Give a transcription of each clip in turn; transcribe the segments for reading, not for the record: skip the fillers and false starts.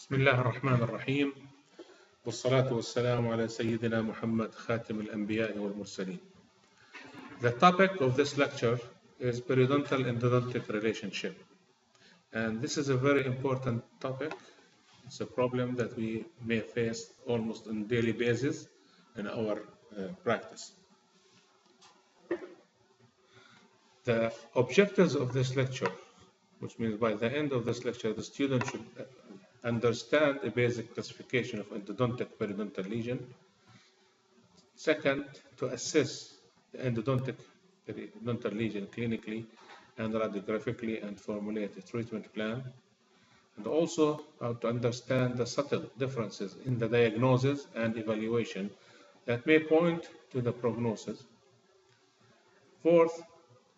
بسم الله الرحمن الرحيم والصلاة والسلام على سيدنا محمد خاتم الأنبياء والمرسلين. The topic of this lecture is periodontal endodontic relationship, and this is a very important topic. It's a problem that we may face almost on a daily basis in our practice. The objectives of this lecture, which means by the end of this lecture the student should understand a basic classification of endodontic periodontal lesion. Second, to assess the endodontic periodontal lesion clinically and radiographically and formulate a treatment plan. And also how to understand the subtle differences in the diagnosis and evaluation that may point to the prognosis. Fourth,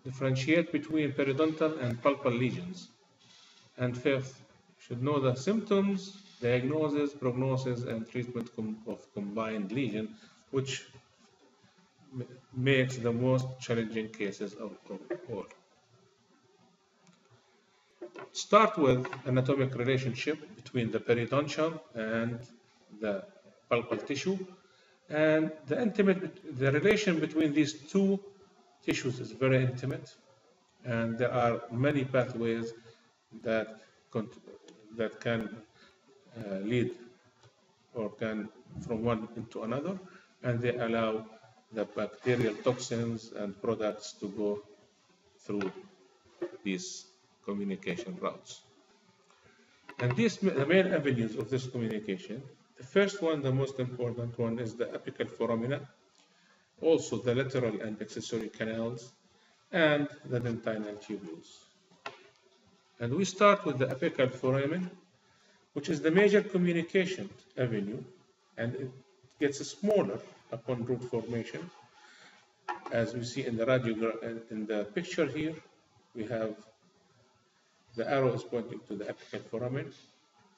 differentiate between periodontal and pulpal lesions. And fifth, should know the symptoms, diagnosis, prognosis, and treatment of combined lesion, which makes the most challenging cases of all. Start with anatomic relationship between the periodontium and the pulpal tissue, and the relation between these two tissues is very intimate, and there are many pathways that can lead or can from one into another, and they allow the bacterial toxins and products to go through these communication routes. And the main avenues of this communication, the first one, the most important one, is the apical foramina, also the lateral and accessory canals, and the dentinal tubules. And we start with the apical foramen, which is the major communication avenue, and it gets smaller upon root formation. As we see in the picture here, we have the arrow is pointing to the apical foramen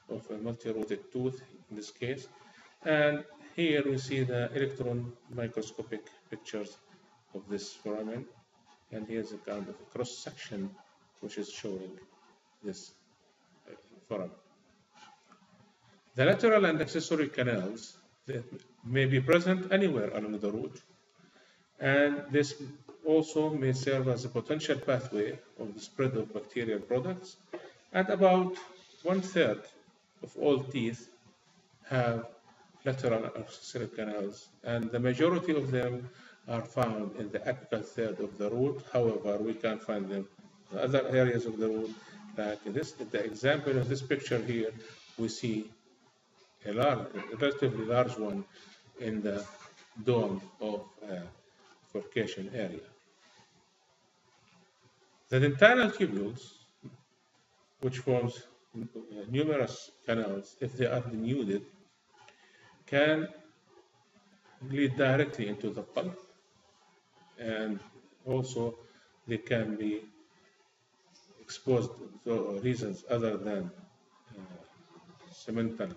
of a multi-rooted tooth in this case, and here we see the electron microscopic pictures of this foramen, and here's a kind of a cross section which is showing this foramen. The lateral and accessory canals that may be present anywhere along the root, and this also may serve as a potential pathway of the spread of bacterial products. And about 1/3 of all teeth have lateral and accessory canals, and the majority of them are found in the apical third of the root. However, we can find them in other areas of the root. Like this, the example of this picture here, we see a relatively large one in the dome of bifurcation area. The dentinal tubules, which forms numerous canals, if they are denuded, can lead directly into the pulp, and also they can be exposed to reasons other than cemental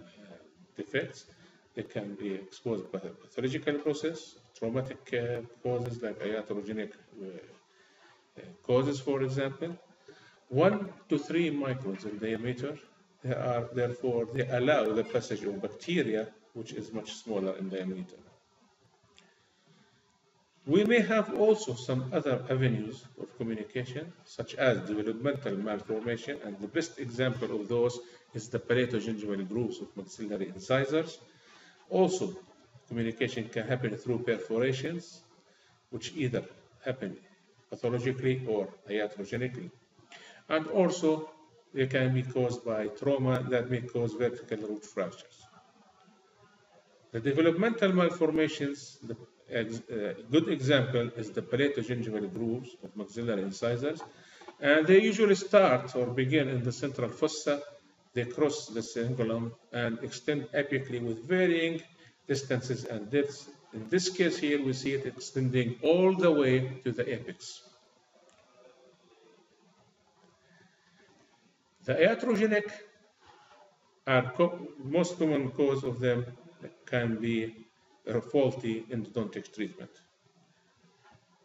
defects. They can be exposed by a pathological process, traumatic causes like iatrogenic causes, for example. 1 to 3 microns in diameter. Therefore, they allow the passage of bacteria, which is much smaller in diameter. We may have also some other avenues of communication, such as developmental malformation, and the best example of those is the palato-gingival grooves of maxillary incisors. Also, communication can happen through perforations, which either happen pathologically or iatrogenically. And also, they can be caused by trauma that may cause vertical root fractures. The developmental malformations, a good example is the palato-gingival grooves of maxillary incisors, and they usually start or begin in the central fossa. They cross the cingulum and extend apically with varying distances and depths. In this case here, we see it extending all the way to the apex. The iatrogenic are most common cause of them can be a faulty endodontic treatment,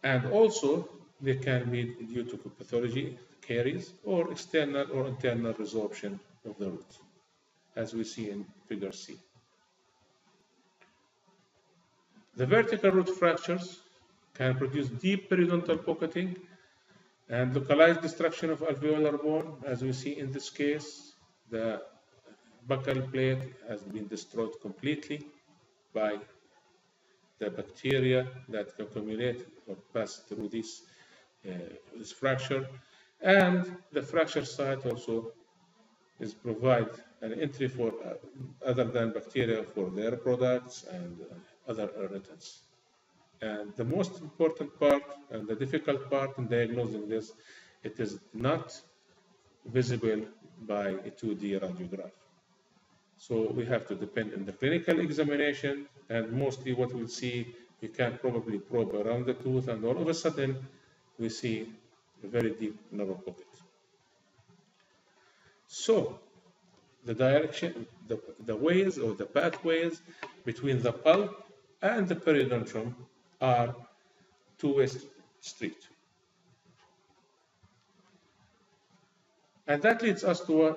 and also they can be due to pathology, caries, or external or internal resorption of the root. as we see in figure C. The vertical root fractures can produce deep periodontal pocketing and localized destruction of alveolar bone. As we see in this case, the buccal plate has been destroyed completely by the bacteria that accumulate or pass through this fracture, and the fracture site also is provide an entry for other than bacteria for their products and other irritants. And the most important part and the difficult part in diagnosing this, it is not visible by a 2D radiograph. So we have to depend on the clinical examination, and mostly what we'll see, we can probably probe around the tooth, and all of a sudden we see a very deep narrow pocket. So the direction, the ways or the pathways between the pulp and the periodontium are two-way street. And that leads us to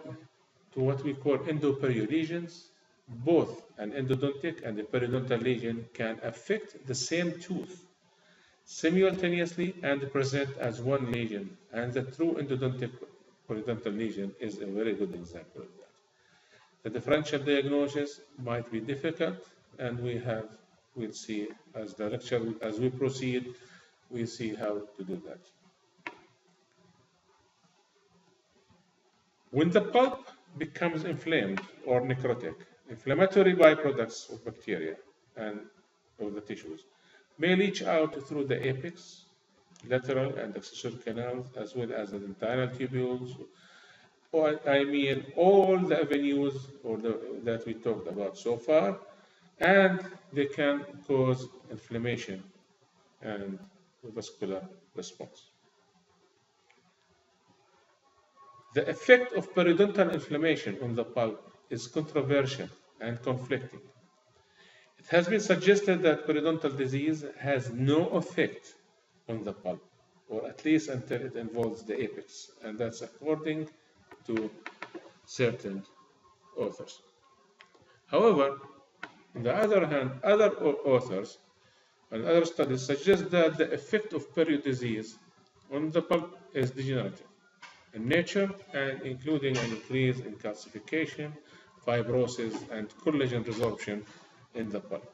what we call endoperio lesions. Both an endodontic and a periodontal lesion can affect the same tooth simultaneously and present as one lesion. And the true endodontic periodontal lesion is a very good example of that. The differential diagnosis might be difficult, and we'll see as the lecture, as we proceed, we'll see how to do that. When the pulp becomes inflamed or necrotic, inflammatory byproducts of bacteria and of the tissues may leach out through the apex, lateral and accessory canals, as well as the dentinal tubules, or I mean all the avenues that we talked about so far, and they can cause inflammation and vascular response. The effect of periodontal inflammation on the pulp is controversial and conflicting. It has been suggested that periodontal disease has no effect on the pulp, or at least until it involves the apex, and that's according to certain authors. However, on the other hand, other authors and other studies suggest that the effect of perio disease on the pulp is degenerative in nature, and including an increase in calcification, fibrosis, and collagen resorption in the pulp.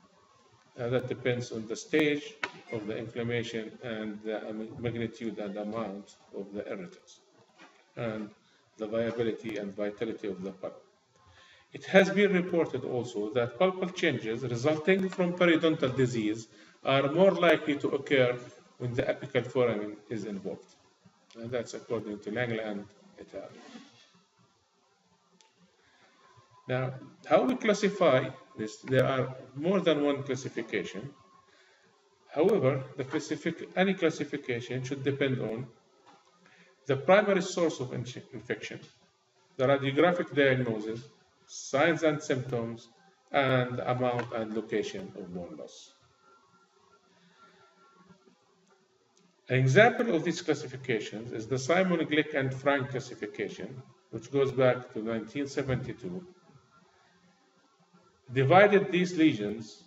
That depends on the stage of the inflammation and the magnitude and amount of the irritants, and the viability and vitality of the pulp. It has been reported also that pulpal changes resulting from periodontal disease are more likely to occur when the apical foramen is involved. And that's according to Langley and al. Now, how we classify this? There are more than one classification. However, any classification should depend on the primary source of infection, the radiographic diagnosis, signs and symptoms, and the amount and location of bone loss. An example of these classifications is the Simon, Glick, and Frank classification, which goes back to 1972, divided these lesions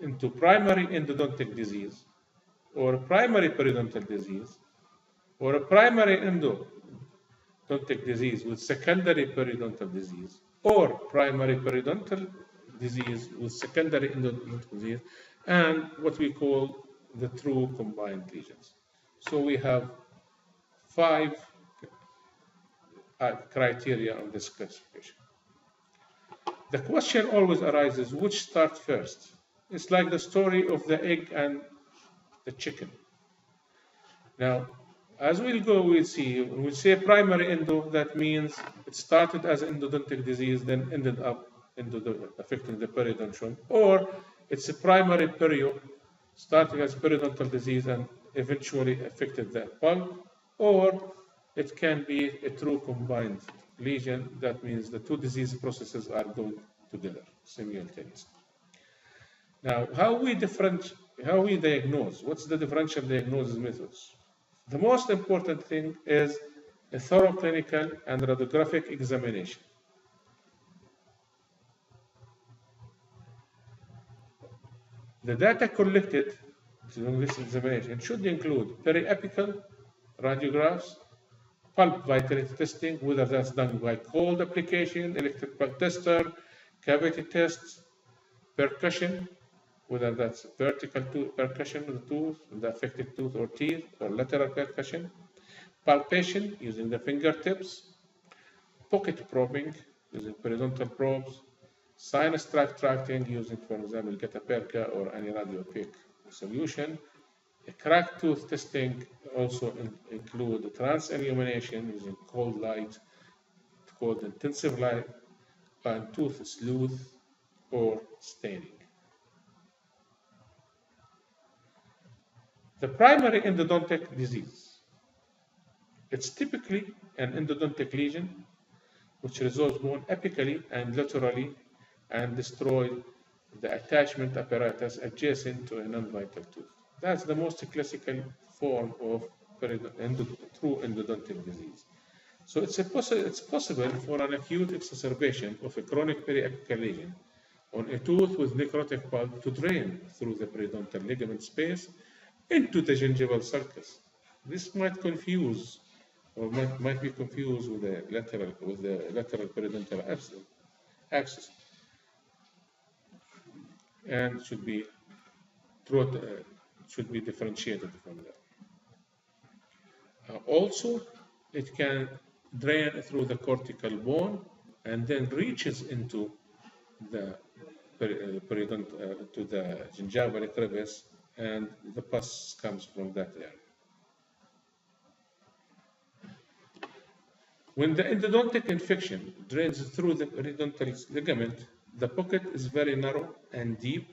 into primary endodontic disease, or primary periodontal disease, or a primary endodontic disease with secondary periodontal disease, or primary periodontal disease with secondary endodontic disease, and what we call the true combined lesions. So we have 5 criteria on this classification. The question always arises, which start first? It's like the story of the egg and the chicken. Now, as we'll go, we'll see, when we say primary endo, that means it started as endodontic disease, then ended up affecting the periodontium, or it's a primary perio, starting as periodontal disease and eventually affected the pulp, or it can be a true combined lesion. That means the two disease processes are going together simultaneously. Now, how we diagnose? What's the differential diagnosis methods? The most important thing is a thorough clinical and radiographic examination. The data collected during this examination should include periapical radiographs, pulp vitality testing, whether that's done by cold application, electrical tester, cavity tests, percussion, whether that's vertical percussion of the tooth, the affected tooth or teeth, or lateral percussion, palpation using the fingertips, pocket probing using periodontal probes, sinus tract tracting using, for example, getaperca or any radiopaque solution. A cracked tooth testing also include trans-illumination using cold light, called intensive light, and tooth sleuth or staining. The primary endodontic disease. It's typically an endodontic lesion which resolves bone apically and laterally and destroys the attachment apparatus adjacent to a non-vital tooth. That's the most classical form of true endodontic disease. So it's possible for an acute exacerbation of a chronic periapical lesion on a tooth with necrotic pulp to drain through the periodontal ligament space into the gingival sulcus. This might confuse or might be confused with the lateral periodontal axis, and should be differentiated from that. Also, it can drain through the cortical bone and then reaches into the to the gingival crevice, and the pus comes from that area. When the endodontic infection drains through the periodontal ligament, the pocket is very narrow and deep.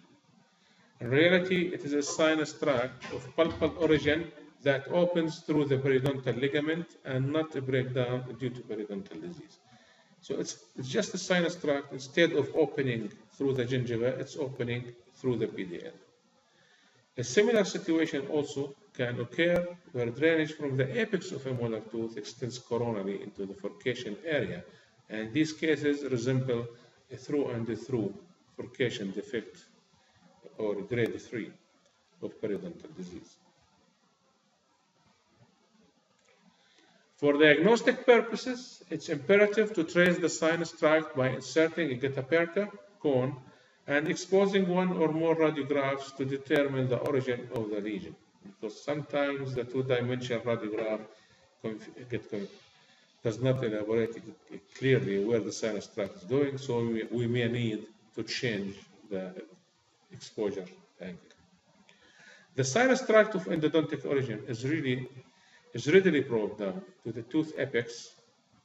In reality, it is a sinus tract of pulpal origin that opens through the periodontal ligament and not a breakdown due to periodontal disease. So it's just a sinus tract. Instead of opening through the gingiva, it's opening through the PDL. A similar situation also can occur where drainage from the apex of a molar tooth extends coronally into the furcation area, and these cases resemble a through and through furcation defect or grade 3 of periodontal disease. For diagnostic purposes, it's imperative to trace the sinus tract by inserting a getaperca cone and exposing one or more radiographs to determine the origin of the lesion. Because sometimes the two-dimensional radiograph does not elaborate clearly where the sinus tract is going, so we may need to change the exposure angle. The sinus tract of endodontic origin is readily probed down to the tooth apex,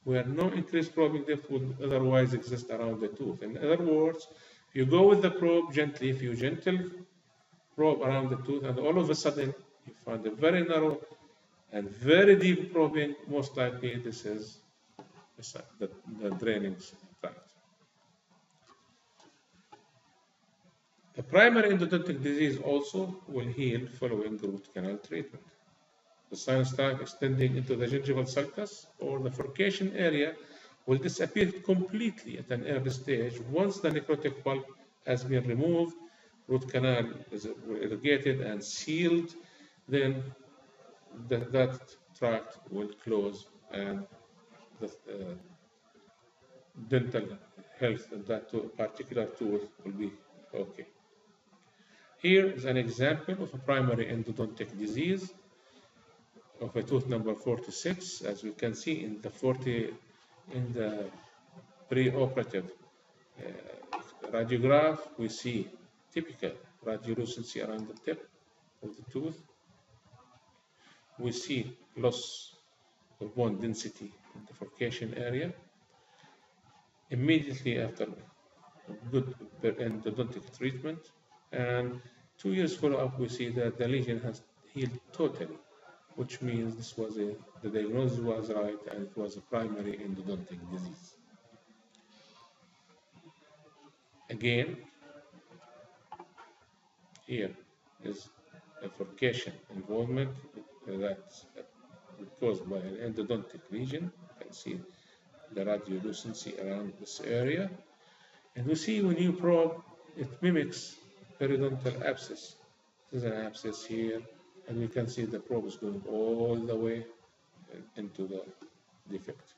where no increased probing depth would otherwise exist around the tooth. In other words, if you go with the probe gently, if you probe around the tooth, and all of a sudden you find a very narrow and very deep probing, most likely this is the draining tract. A primary endodontic disease also will heal following root canal treatment. The sinus tract extending into the gingival sulcus or the furcation area will disappear completely at an early stage once the necrotic pulp has been removed, root canal is irrigated and sealed, then that tract will close and the dental health of that particular tooth will be okay. Here is an example of a primary endodontic disease of a tooth number 46. As we can see in the preoperative radiograph, we see typical radiolucency around the tip of the tooth. We see loss of bone density in the furcation area. Immediately after good endodontic treatment, and 2 years follow-up, we see that the lesion has healed totally, which means the diagnosis was right and it was a primary endodontic disease. Again, here is a furcation involvement that's caused by an endodontic lesion. You can see the radiolucency around this area. And we see when you probe, it mimics periodontal abscess. This is an abscess here, and we can see the probe is going all the way into the defect.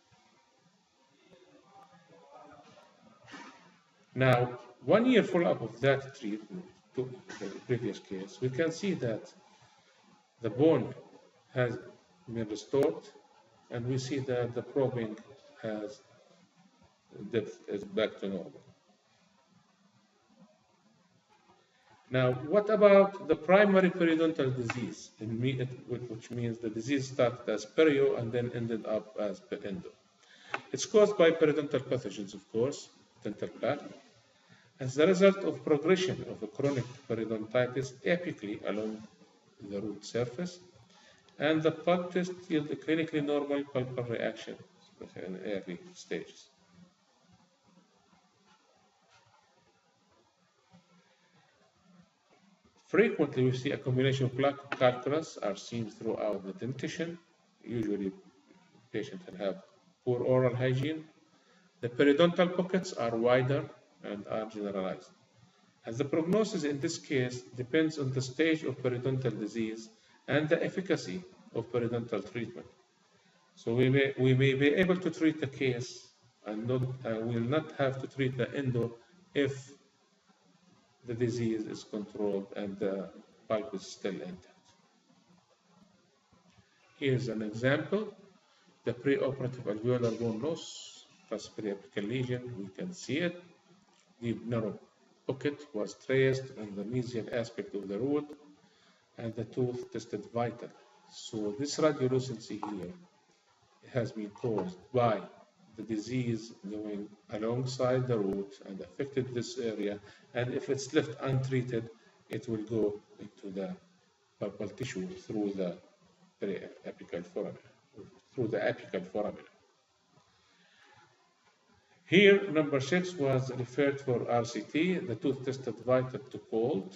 Now, 1 year follow-up of that treatment to the previous case, we can see that the bone has been restored, and we see that the probing has depth is back to normal. Now, what about the primary periodontal disease, which means the disease started as perio and then ended up as endo? It's caused by periodontal pathogens, of course, dental plaque, as the result of progression of a chronic periodontitis apically along the root surface, and the pulp test yield a clinically normal pulpal reaction in early stages. Frequently, we see accumulation of plaque calculus are seen throughout the dentition. Usually, patients can have poor oral hygiene. The periodontal pockets are wider and are generalized. As the prognosis in this case depends on the stage of periodontal disease and the efficacy of periodontal treatment. So we may be able to treat the case and will not have to treat the endo if the disease is controlled and the pulp is still intact. Here's an example. The preoperative alveolar bone loss plus periapical lesion, we can see it. The narrow pocket was traced on the mesial aspect of the root, and the tooth tested vital. So this radiolucency here has been caused by the disease going alongside the root and affected this area, and if it's left untreated, it will go into the pulpal tissue through the apical foramen. Here, number 6 was referred for RCT. The tooth tested vital to cold,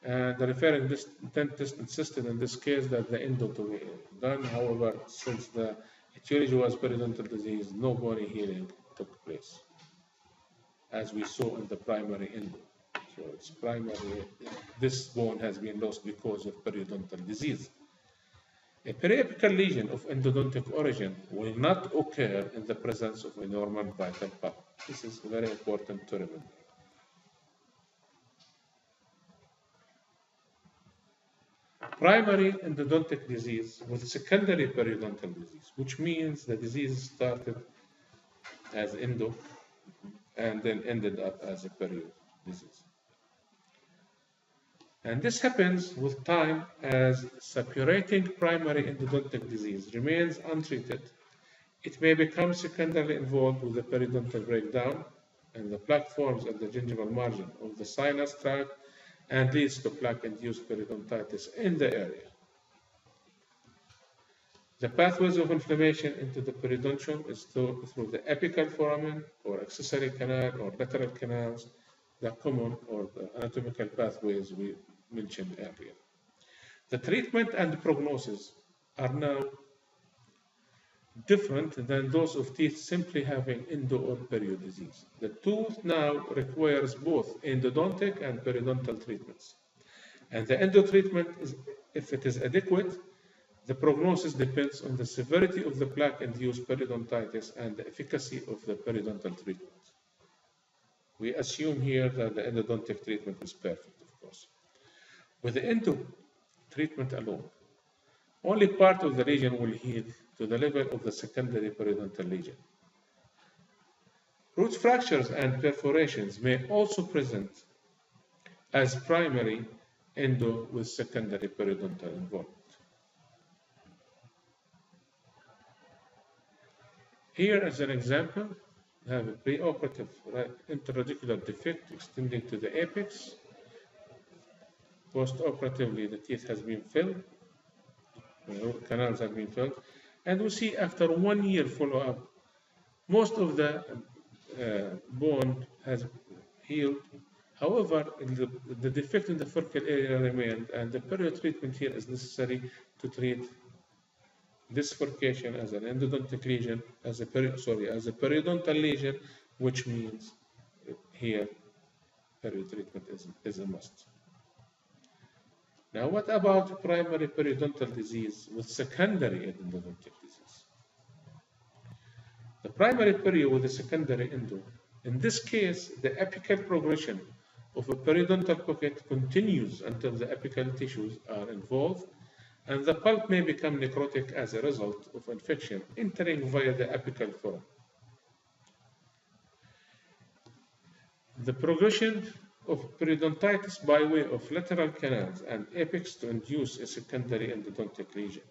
and the referring dentist insisted in this case that the endo to be done. However, since the etiology was periodontal disease, no bony healing took place, as we saw in the primary endo. So it's primary, this bone has been lost because of periodontal disease. A periapical lesion of endodontic origin will not occur in the presence of a normal vital pulp. This is very important to remember. Primary endodontic disease with secondary periodontal disease, which means the disease started as endo and then ended up as a perio disease. And this happens with time as suppurating primary endodontic disease remains untreated. It may become secondarily involved with the periodontal breakdown, and the plaque forms at the gingival margin of the sinus tract and leads to plaque-induced periodontitis in the area. The pathways of inflammation into the periodontium is through the apical foramen or accessory canal or lateral canals, the common or the anatomical pathways we mentioned earlier. The treatment and prognosis are now different than those of teeth simply having endo or perio disease. The tooth now requires both endodontic and periodontal treatments. And the endo treatment, if it is adequate, the prognosis depends on the severity of the plaque-induced periodontitis and the efficacy of the periodontal treatment. We assume here that the endodontic treatment is perfect, of course. With the endo treatment alone, only part of the lesion will heal to the level of the secondary periodontal lesion. Root fractures and perforations may also present as primary endo with secondary periodontal involvement. Here is an example. We have a preoperative interradicular defect extending to the apex. Post-operatively, the teeth has been filled, the root canals have been filled, and we see after 1 year follow-up, most of the bone has healed. However, the defect in the furcal area remained, and the perio treatment here is necessary to treat this furcation as an endodontic lesion, as a periodontal lesion, which means here perio treatment is a must. Now, what about primary periodontal disease with secondary endodontic disease? The primary perio with the secondary endo. In this case, the apical progression of a periodontal pocket continues until the apical tissues are involved, and the pulp may become necrotic as a result of infection entering via the apical foramen. The progression of periodontitis by way of lateral canals and apex to induce a secondary endodontic lesion.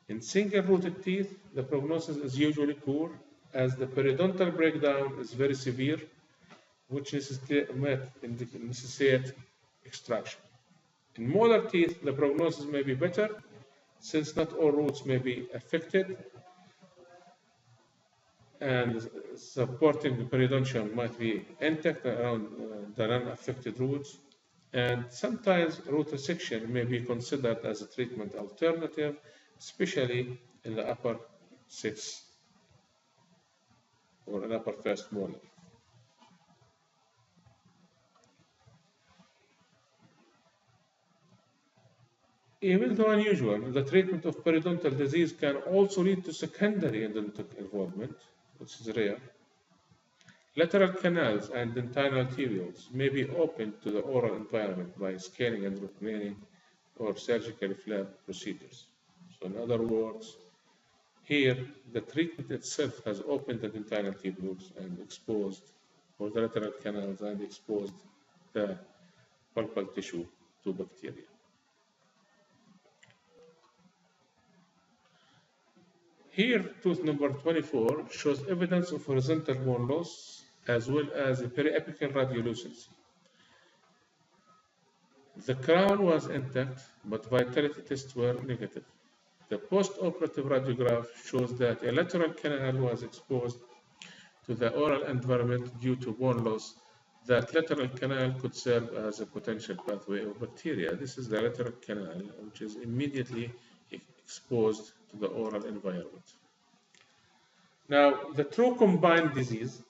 In single-rooted teeth, the prognosis is usually poor as the periodontal breakdown is very severe, which necessitates extraction. In molar teeth, the prognosis may be better since not all roots may be affected, and supporting the periodontium might be intact around the non-affected roots, and sometimes root resection may be considered as a treatment alternative, especially in the upper 6 or an upper first molar. Even though unusual, the treatment of periodontal disease can also lead to secondary endodontic involvement, which is rare. Lateral canals and dentinal tubules may be opened to the oral environment by scaling and replaning or surgical flap procedures. So in other words, here the treatment itself has opened the dentinal tubules and exposed, or the lateral canals, and exposed the pulpal tissue to bacteria. Here, tooth number 24 shows evidence of horizontal bone loss as well as a periapical radiolucency. The crown was intact, but vitality tests were negative. The post-operative radiograph shows that a lateral canal was exposed to the oral environment due to bone loss. That lateral canal could serve as a potential pathway of bacteria. This is the lateral canal, which is immediately exposed to the oral environment. Now, the true combined disease,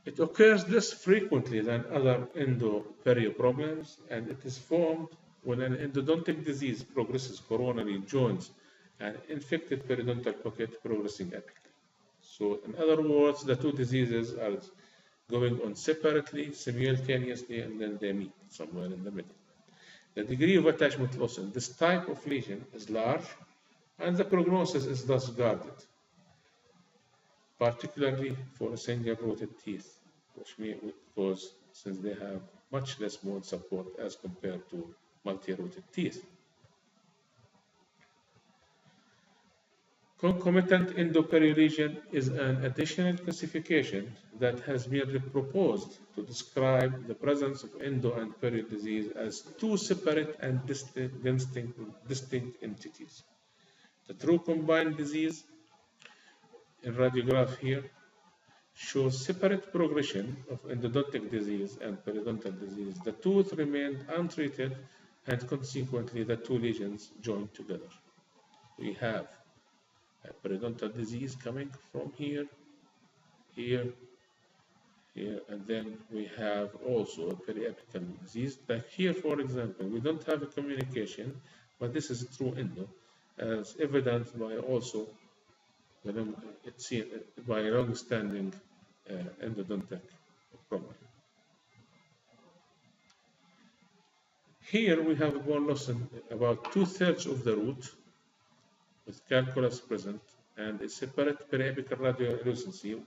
it occurs less frequently than other endo-perio problems, and it is formed when an endodontic disease progresses coronally, joins an infected periodontal pocket progressing apically. So, in other words, the two diseases are going on separately, simultaneously, and then they meet somewhere in the middle. The degree of attachment loss in this type of lesion is large, and the prognosis is thus guarded, particularly for single-rooted teeth, because since they have much less bone support as compared to multi-rooted teeth. Concomitant endoperio lesion is an additional classification that has been proposed to describe the presence of endo and perio disease as two separate and distinct entities. The true combined disease in radiograph here shows separate progression of endodontic disease and periodontal disease. The tooth remained untreated, and consequently the two lesions joined together. We have a periodontal disease coming from here, here, here, and then we have also a periapical disease. Like here, for example, we don't have a communication, but this is true endo, as evident by also by a long-standing endodontic problem. Here we have a bone loss in about 2/3 of the root, with calculus present and a separate periapical radiolucency,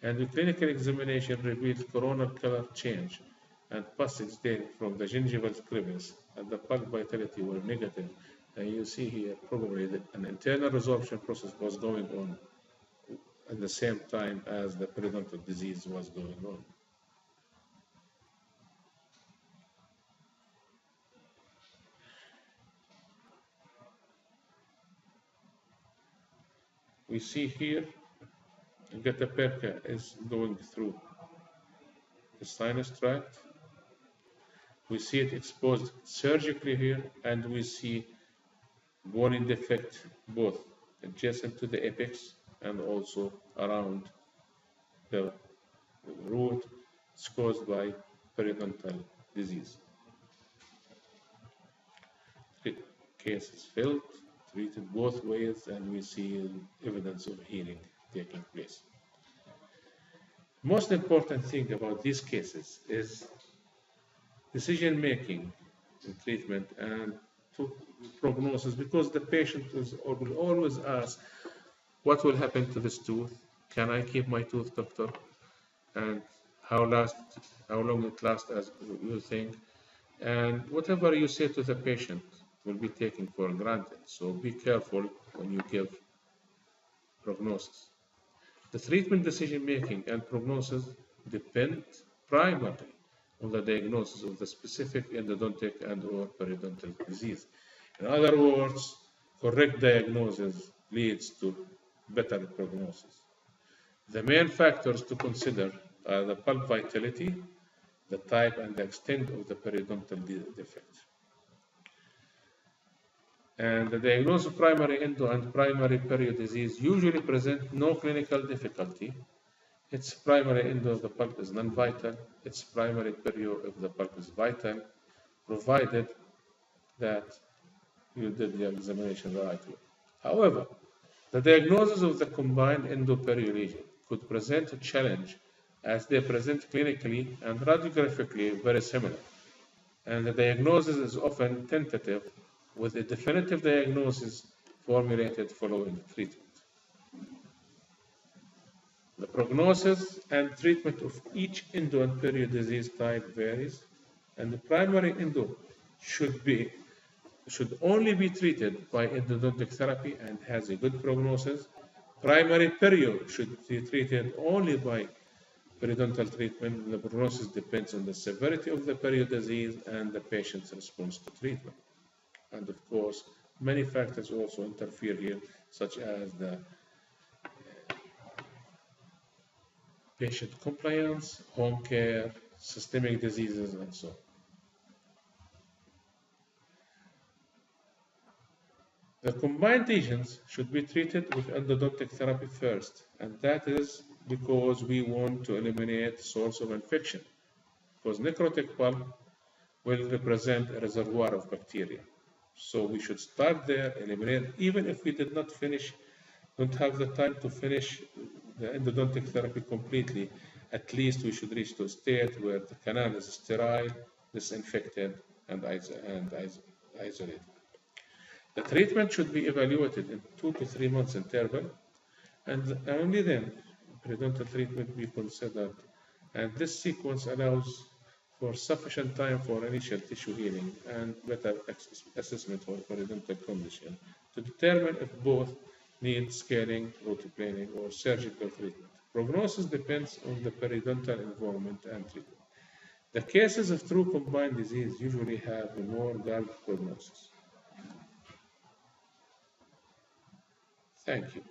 and the clinical examination revealed coronal color change and passage dating from the gingival crevice, and the pulp vitality were negative. And you see here probably that an internal resorption process was going on at the same time as the periodontal disease was going on. We see here gutta perca is going through the sinus tract. We see it exposed surgically here, and we see bone defect both adjacent to the apex and also around the root. It's caused by periodontal disease. Case is filled, treated both ways, and we see evidence of healing taking place. Most important thing about these cases is decision making in treatment and prognosis, because the patient will always ask, what will happen to this tooth? Can I keep my tooth, doctor? And how long it lasts, as you think? And whatever you say to the patient will be taken for granted. So be careful when you give prognosis. The treatment decision making and prognosis depend primarily on the diagnosis of the specific endodontic and/or periodontal disease. In other words, correct diagnosis leads to better prognosis. The main factors to consider are the pulp vitality, the type and the extent of the periodontal defect. And the diagnosis of primary endo and primary perio disease usually present no clinical difficulty. Its primary endo of the pulp is non-vital. Its primary perio of the pulp is vital, provided that you did the examination the right way. However, the diagnosis of the combined endo-perio lesion could present a challenge, as they present clinically and radiographically very similar. And the diagnosis is often tentative, with a definitive diagnosis formulated following treatment. The prognosis and treatment of each endo and perio disease type varies, and the primary endo should only be treated by endodontic therapy and has a good prognosis. Primary perio should be treated only by periodontal treatment. The prognosis depends on the severity of the perio disease and the patient's response to treatment. And of course, many factors also interfere here, such as the patient compliance, home care, systemic diseases, and so on. The combined lesions should be treated with endodontic therapy first, and that is because we want to eliminate source of infection, because necrotic pulp will represent a reservoir of bacteria. So we should start there, eliminate, even if we did not finish, don't have the time to finish the endodontic therapy completely, at least we should reach to a state where the canal is sterile, disinfected, and isolated. The treatment should be evaluated in 2 to 3 months interval, and only then periodontal treatment be considered. And this sequence allows for sufficient time for initial tissue healing and better assessment for periodontal condition to determine if both need scaling, rotoplaning, or surgical treatment. Prognosis depends on the periodontal involvement and treatment. The cases of true combined disease usually have a more dark prognosis. Thank you.